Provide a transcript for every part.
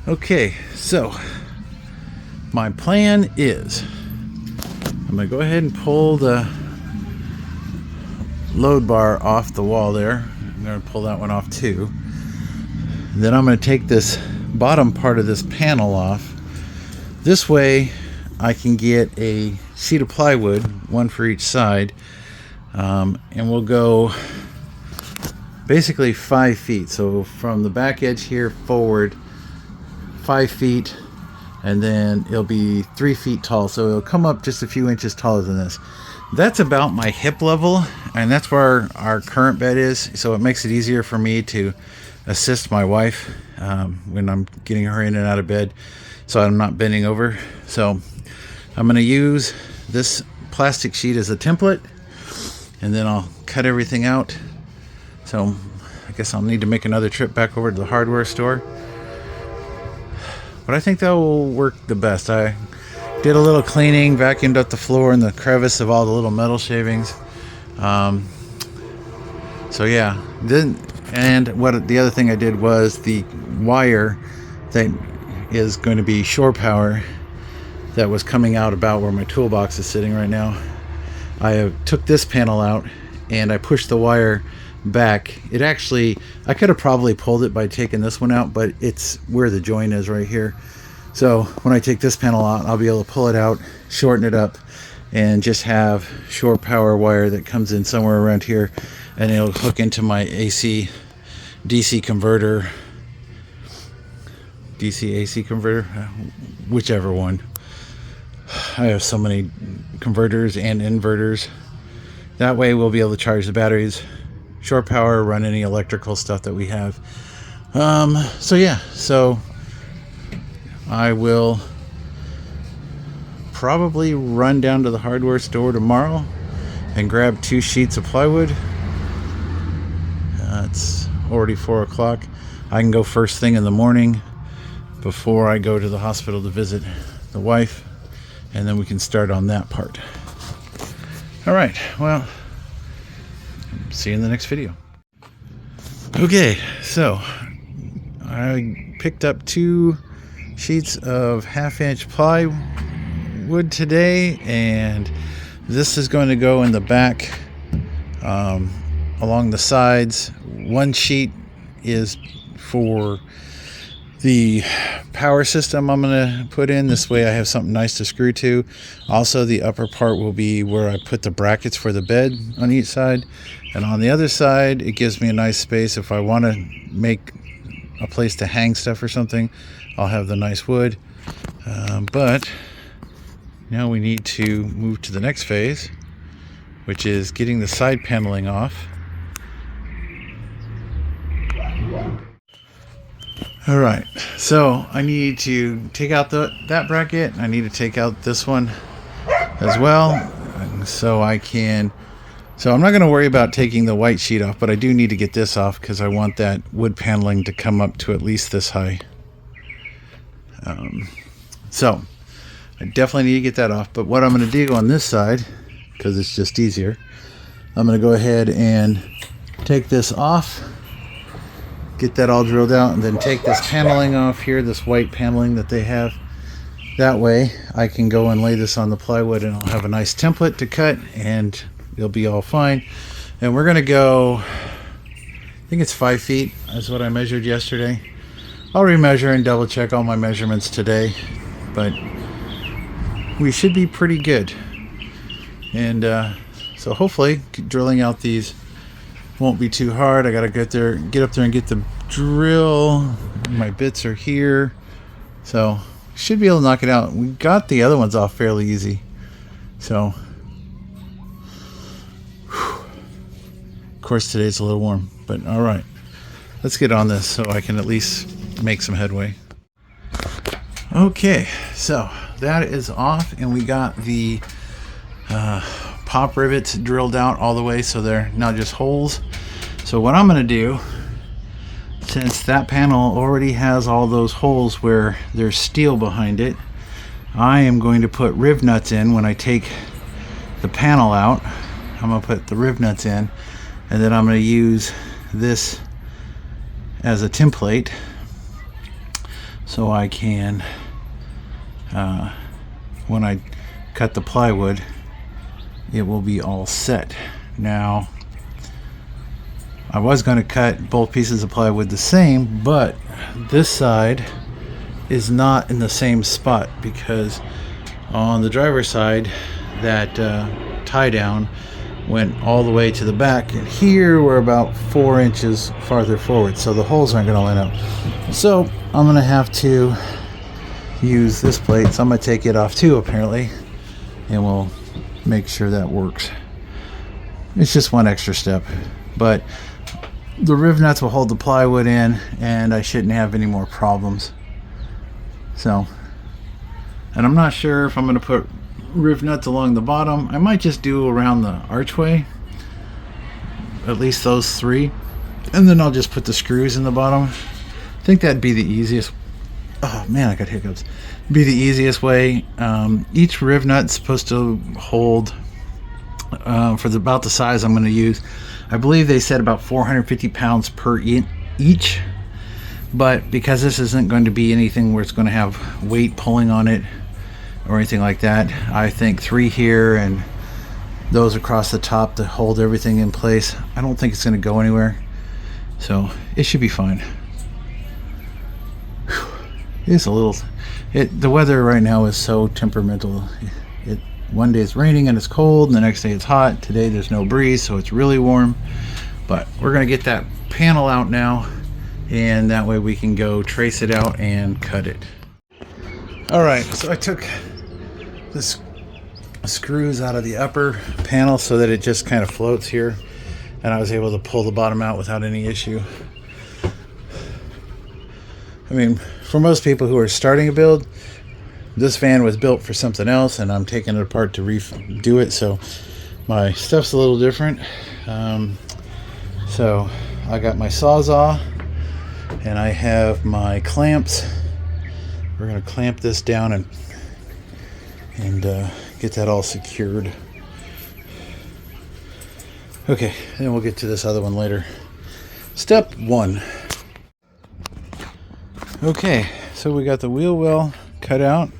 Okay, so my plan is I'm going to go ahead and pull the load bar off the wall there. I'm going to pull that one off too. Then I'm going to take this bottom part of this panel off. This way I can get a sheet of plywood, one for each side, and we'll go basically 5 feet. So from the back edge here forward 5 feet, and then it'll be 3 feet tall, so it'll come up just a few inches taller than this. That's about my hip level, and that's where our current bed is, so it makes it easier for me to assist my wife when I'm getting her in and out of bed, so I'm not bending over. So I'm going to use this plastic sheet as a template, and then I'll cut everything out. So I guess I'll need to make another trip back over to the hardware store, but I think that will work the best. I did a little cleaning, vacuumed up the floor and the crevice of all the little metal shavings. So yeah, and what the other thing I did was the wire that is going to be shore power that was coming out about where my toolbox is sitting right now. I took this panel out and I pushed the wire back. It actually, I could have probably pulled it by taking this one out, but it's where the joint is right here. So when I take this panel out, I'll be able to pull it out, shorten it up, and just have shore power wire that comes in somewhere around here, and it'll hook into my AC DC converter, DC AC converter, whichever one. I have so many converters and inverters. That way we'll be able to charge the batteries, shore power, run any electrical stuff that we have. So yeah, so I will probably run down to the hardware store tomorrow and grab 2 sheets of plywood. It's already 4 o'clock. I can go first thing in the morning before I go to the hospital to visit the wife, and then we can start on that part. All right, well, see you in the next video. Okay, so I picked up 2 sheets of 1/2-inch plywood today, and this is going to go in the back along the sides. 1 sheet is for the power system I'm going to put in. This way I have something nice to screw to. Also, the upper part will be where I put the brackets for the bed on each side, and on the other side it gives me a nice space if I want to make a place to hang stuff or something. I'll have the nice wood, but now we need to move to the next phase, which is getting the side paneling off. All right, so I need to take out that bracket. I need to take out this one as well, so I'm not going to worry about taking the white sheet off, but I do need to get this off because I want that wood paneling to come up to at least this high. So I definitely need to get that off, but what I'm going to do on this side, because it's just easier, I'm going to go ahead and take this off, get that all drilled out, and then take this paneling off here, this white paneling that they have. That way I can go and lay this on the plywood, and I'll have a nice template to cut, and it'll be all fine. And we're going to go, I think it's 5 feet. That's what I measured yesterday. I'll remeasure and double check all my measurements today, but we should be pretty good. And so hopefully drilling out these won't be too hard. I gotta get up there and get the drill. My bits are here, so should be able to knock it out. We got the other ones off fairly easy, so of course today's a little warm, but all right, let's get on this so I can at least make some headway. Okay, so that is off, and we got the pop rivets drilled out all the way, so they're now just holes. So what I'm going to do, since that panel already has all those holes where there's steel behind it, I am going to put riv nuts in when I take the panel out. I'm going to put the riv nuts in, and then I'm going to use this as a template. so I can, when I cut the plywood, it will be all set. Now, I was going to cut both pieces of plywood the same, but this side is not in the same spot because on the driver's side, that tie down went all the way to the back, and here we're about 4 inches farther forward, so the holes aren't going to line up. So I'm going to have to use this plate, so I'm going to take it off too apparently, and we'll make sure that works. It's just one extra step, but the riv nuts will hold the plywood in and I shouldn't have any more problems. So, and I'm not sure if I'm going to put riv nuts along the bottom. I might just do around the archway, at least those 3, and then I'll just put the screws in the bottom. I think that'd be the easiest. Oh man, I got hiccups. Be the easiest way. Each riv nut's supposed to hold for about the size I'm going to use. I believe they said about 450 pounds per each, but because this isn't going to be anything where it's going to have weight pulling on it or anything like that, I think 3 here and those across the top to hold everything in place. I don't think it's going to go anywhere, so it should be fine. It's a little, the weather right now is so temperamental. One day it's raining and it's cold, and the next day it's hot. Today there's no breeze, so it's really warm. But we're going to get that panel out now, and that way we can go trace it out and cut it. Alright, so I took the screws out of the upper panel so that it just kind of floats here, and I was able to pull the bottom out without any issue. I mean, for most people who are starting a build, this van was built for something else, and I'm taking it apart to redo it, so my stuff's a little different. So I got my Sawzall, and I have my clamps. We're going to clamp this down and get that all secured. Okay, then we'll get to this other one later. Step 1. Okay, so we got the wheel well cut out.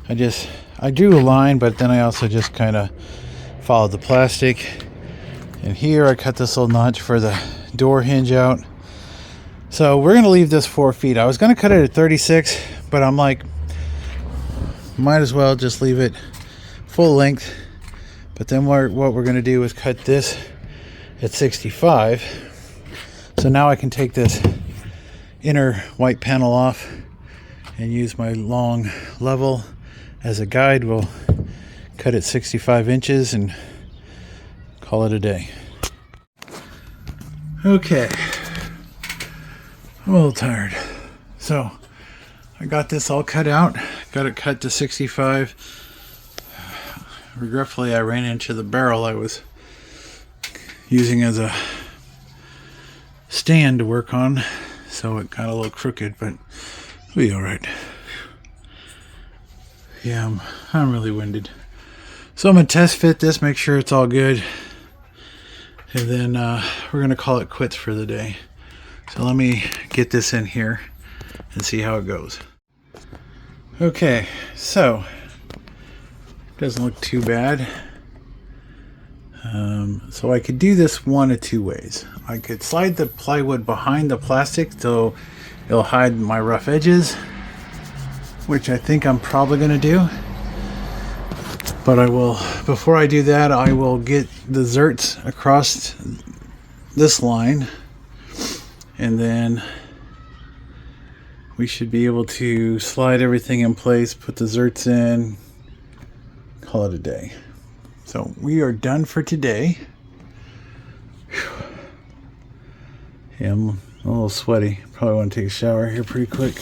I drew a line, but then I also just kind of followed the plastic. And here I cut this little notch for the door hinge out. So we're going to leave this 4 feet. I was going to cut it at 36, but I'm like, might as well just leave it full length. But then what we're going to do is cut this at 65. So now I can take this inner white panel off and use my long level as a guide. We'll cut it 65 inches and call it a day. Okay, I'm a little tired. So I got this all cut out, got it cut to 65. Regretfully, I ran into the barrel I was using as a stand to work on, so it got a little crooked, but it'll be all right. Yeah, I'm really winded. So I'm gonna test fit this, make sure it's all good, and then we're gonna call it quits for the day. So let me get this in here and see how it goes. Okay, so doesn't look too bad. So I could do this one of 2 ways. I could slide the plywood behind the plastic so it'll hide my rough edges, which I think I'm probably going to do. But I will, before I do that, I will get the zerts across this line, and then we should be able to slide everything in place, put the zerts in, call it a day. So we are done for today. Whew. Yeah, I'm a little sweaty. Probably want to take a shower here pretty quick.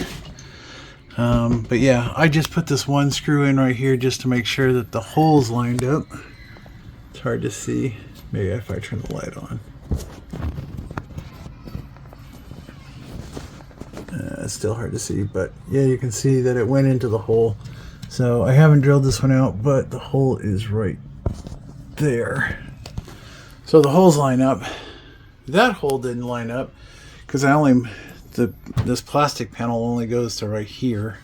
But yeah, I just put this one screw in right here just to make sure that the holes lined up. It's hard to see. Maybe if I turn the light on. It's still hard to see, but yeah, you can see that it went into the hole. So I haven't drilled this one out, but the hole is right there. So the holes line up. That hole didn't line up because I only this plastic panel only goes to right here,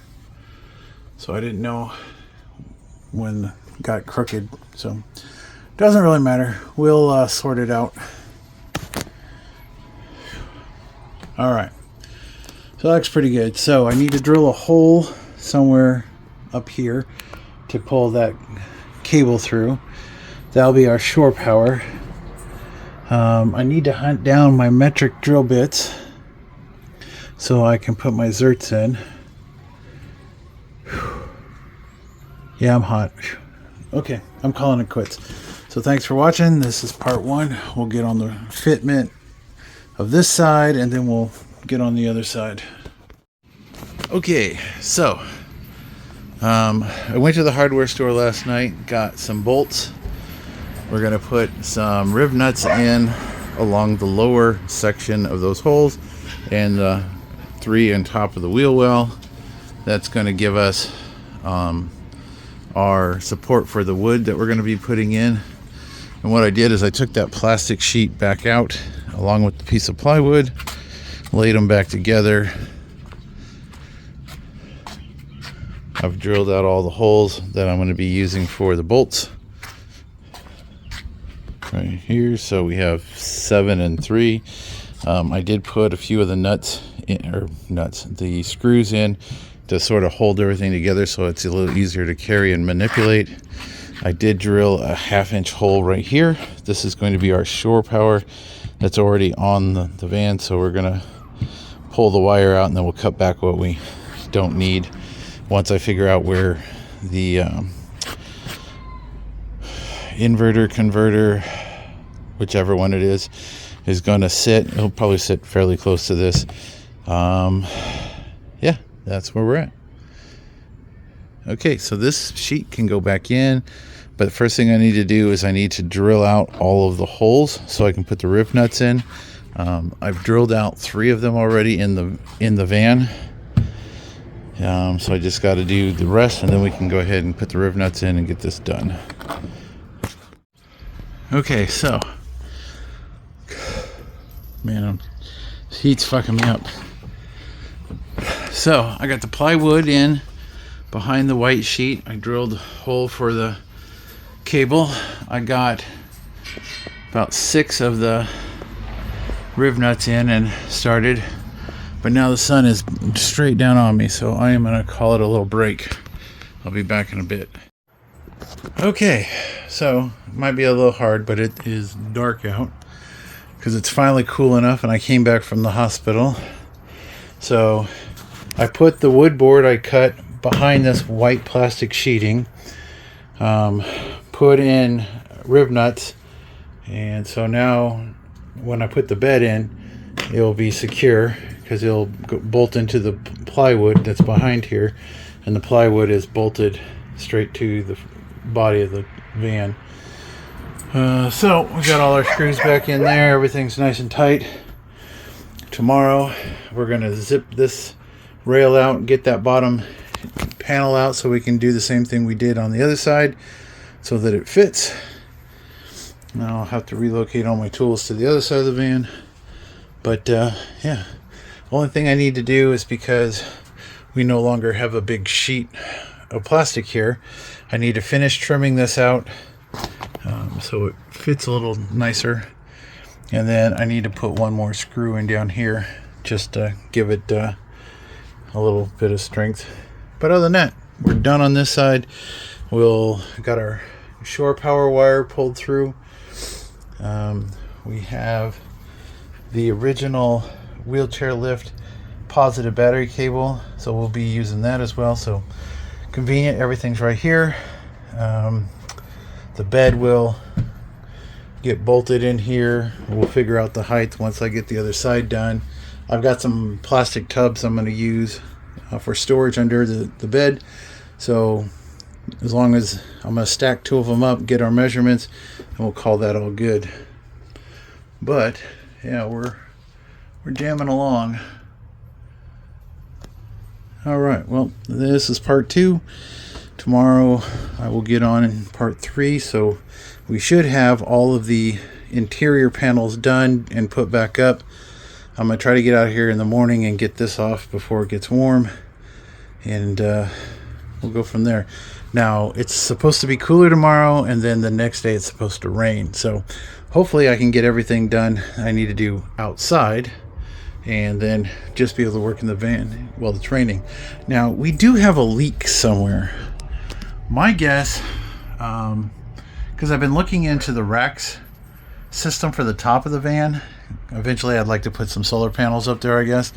so I didn't know when it got crooked, so doesn't really matter. We'll sort it out. All right, so that looks pretty good. So I need to drill a hole somewhere up here to pull that cable through. That'll be our shore power. I need to hunt down my metric drill bits so I can put my zerts in. Yeah, I'm hot. Okay, I'm calling it quits. So thanks for watching. This is part 1. We'll get on the fitment of this side and then we'll get on the other side. Okay, so I went to the hardware store last night, got some bolts. We're going to put some riv nuts in along the lower section of those holes and the 3 on top of the wheel well. That's going to give us our support for the wood that we're going to be putting in. And what I did is I took that plastic sheet back out along with the piece of plywood, laid them back together. I've drilled out all the holes that I'm going to be using for the bolts right here. So we have 7 and 3. I did put a few of the the screws in to sort of hold everything together so it's a little easier to carry and manipulate. I did drill a 1/2-inch hole right here. This is going to be our shore power that's already on the van, so we're gonna pull the wire out and then we'll cut back what we don't need once I figure out where the inverter, converter, whichever one it is going to sit. It'll probably sit fairly close to this. Yeah, that's where we're at. Okay, so this sheet can go back in, but the first thing I need to do is I need to drill out all of the holes so I can put the riv nuts in. I've drilled out 3 of them already in the van. So I just got to do the rest and then we can go ahead and put the riv nuts in and get this done. Okay, so man, this heat's fucking me up. So I got the plywood in behind the white sheet. I drilled a hole for the cable. I got about 6 of the riv nuts in and started, but now the sun is straight down on me, so I am going to call it a little break. I'll be back in a bit. Okay, so it might be a little hard, but it is dark out because it's finally cool enough and I came back from the hospital. So I put the wood board I cut behind this white plastic sheeting, put in riv nuts, and so now when I put the bed in, it'll be secure because it'll bolt into the plywood that's behind here, and the plywood is bolted straight to the body of the van. So we got all our screws back in there. Everything's nice and tight. Tomorrow we're going to zip this rail out and get that bottom panel out so we can do the same thing we did on the other side so that it fits. Now I'll have to relocate all my tools to the other side of the van, but yeah, only thing I need to do is, because we no longer have a big sheet of plastic here, I need to finish trimming this out so it fits a little nicer, and then I need to put one more screw in down here just to give it a little bit of strength. But other than that, we're done on this side. We'll got our shore power wire pulled through. We have the original wheelchair lift positive battery cable, so we'll be using that as well. So convenient, everything's right here. The bed will get bolted in here. We'll figure out the height once I get the other side done. I've got some plastic tubs I'm going to use for storage under the bed, so as long as I'm going to stack 2 of them up, get our measurements, and we'll call that all good. But yeah, we're jamming along. All right, well, this is part 2. Tomorrow I will get on in part 3, so we should have all of the interior panels done and put back up. I'm going to try to get out here in the morning and get this off before it gets warm, and we'll go from there. Now, it's supposed to be cooler tomorrow, and then the next day it's supposed to rain. So hopefully I can get everything done I need to do outside, and then just be able to work in the van while it's raining. Now, we do have a leak somewhere. My guess, because I've been looking into the racks system for the top of the van. Eventually I'd like to put some solar panels up there, I guess.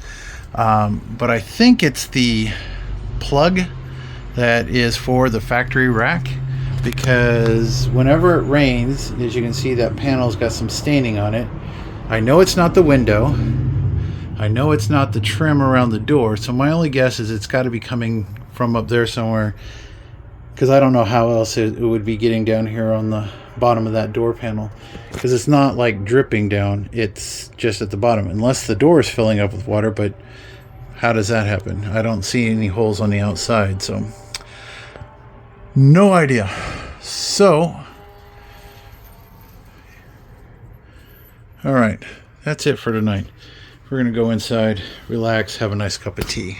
But I think it's the plug that is for the factory rack, because whenever it rains, as you can see, that panel's got some staining on it. I know it's not the window. I know it's not the trim around the door. So my only guess is it's got to be coming from up there somewhere, because I don't know how else it would be getting down here on the bottom of that door panel, because it's not like dripping down, it's just at the bottom, unless the door is filling up with water. But how does that happen? I don't see any holes on the outside, so no idea. So all right, that's it for tonight. We're gonna go inside, relax, have a nice cup of tea.